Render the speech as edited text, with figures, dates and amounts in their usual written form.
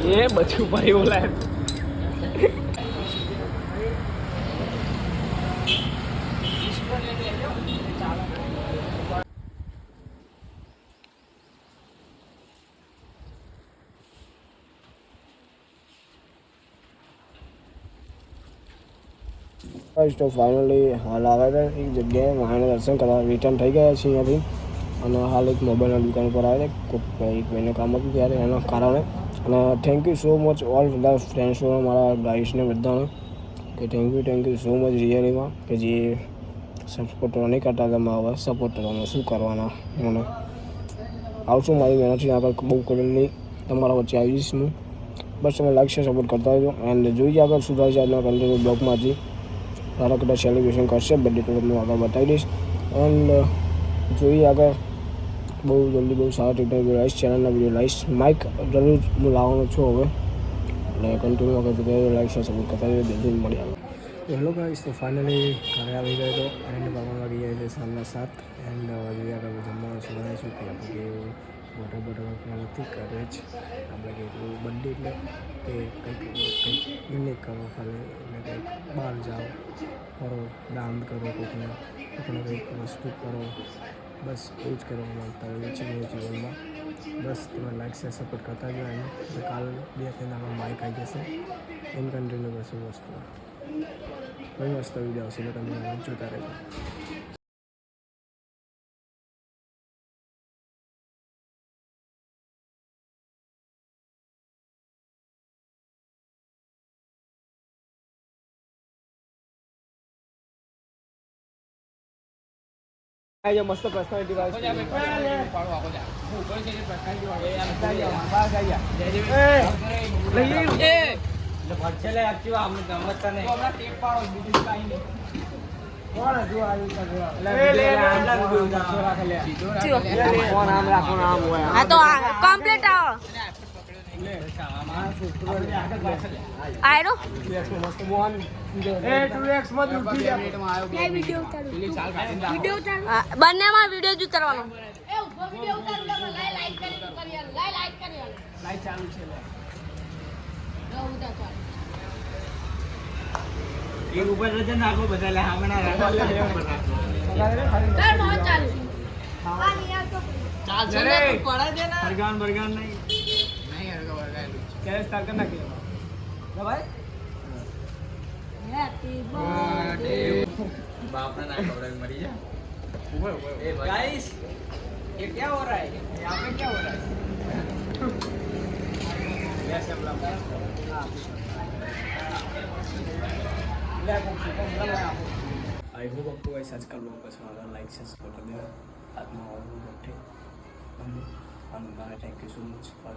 ये बच्चू भाई बोला है તો ફાઇનલી હાલ આવે છે એક જગ્યાએ મહાને દર્શન કરવા રિટર્ન થઈ ગયા છીએ અહીંયાથી અને હાલ એક મોબાઈલની દુકાન પર આવે છે એક મહિને કામ હતું ત્યારે એના કારણે અને thank you so much all બધા ફ્રેન્ડ્સો મારા ગાઈસને બધાને કે થેન્ક યુ સો મચ રિયલીમાં કે જે સપોર્ટ નહીં કરતા તમે હવે સપોર્ટ તમે શું કરવાના મને આવશું મારી મહેનતથી આગળ બહુ કરેલી તમારા વચ્ચે આવીશ હું બસ તમે લાઈક છે સપોર્ટ કરતા રહેજો એન્ડ જોઈએ આગળ શું થાય છે આજના કન્ટિન્યુ બ્લોગમાંથી સારા કદાચ સેલિબ્રેશન કરશે બર્થડે તો તમને આગળ બતાવી દઈશ એન્ડ જોઈએ આગળ બહુ જલ્દી બહુ સારા ટેકનોલોજી લાવીશ ચેનલના વિડીયો લાવીશ માઇક જરૂર હું લાવવાનો છું હવે એટલે કન્ટિન્યુ આગળ બધા લાઈક છે સપોર્ટ કરતા રહેજો જલ્દી મળી આવે તો હેલો ગાઈસ તો ફાઇનલી ઘરે આવી ગયો તો એન્ડ બાબા વાગી ગયા છે સાંજના 7 એન્ડ જોઈએ આગળ જમવાનું શું બનાવીશું કે આપણે કે બોટર નથી કરે જ આપણે કંઈક બર્થડે એટલે કે કંઈક યુનિક કરો ખાલી એટલે કંઈક બહાર જાઓ ફરો દાન કરો કોઈકને કંઈક વસ્તુ કરો બસ એવું જ કરવા માંગતા હોઈએ છીએ જીવનમાં બસ તમે લાઈક છે સપોર્ટ કરતા જાઓ એને કાલ 2-3 દાડા માઇક આવી જશે ઇન કન્ટિન્યુ બસ વસ્તુ કોઈ મસ્ત વિડીયો આવશે એટલે તમે જોતા રહેજો जो मस्त पर्सनालिटी वाइज કમ્પ્લીટ આવો આયરો મસ્ત મોહન એ 2x માં રૂકી જા વિડિયો બંનેમાં વિડિયો જ ઉતારવાનો એ ઉભો વિડિયો ઉતારું લાઈક કરી લાઈક કરી લાઈક ચાલુ છે एक ऊपर रजन नाखो बदल है हमना रखा ले ऊपर नाखो कर बहुत चालू चाल चले पड़ा देना बरगान नहीं हरगा बरगान क्या स्टार्ट करना क्या ना भाई हैप्पी बर्थडे बाप ने ना खबर मरी जा ऊपर गाइस ये क्या हो रहा है यहाँ पे क्या हो रहा है ऐसे हम लोग आई होप आपको ऐसा आज का ब्लॉग पसंद आया लाइक से सपोर्ट कर देना आत्मा और भी बैठे thank you so much for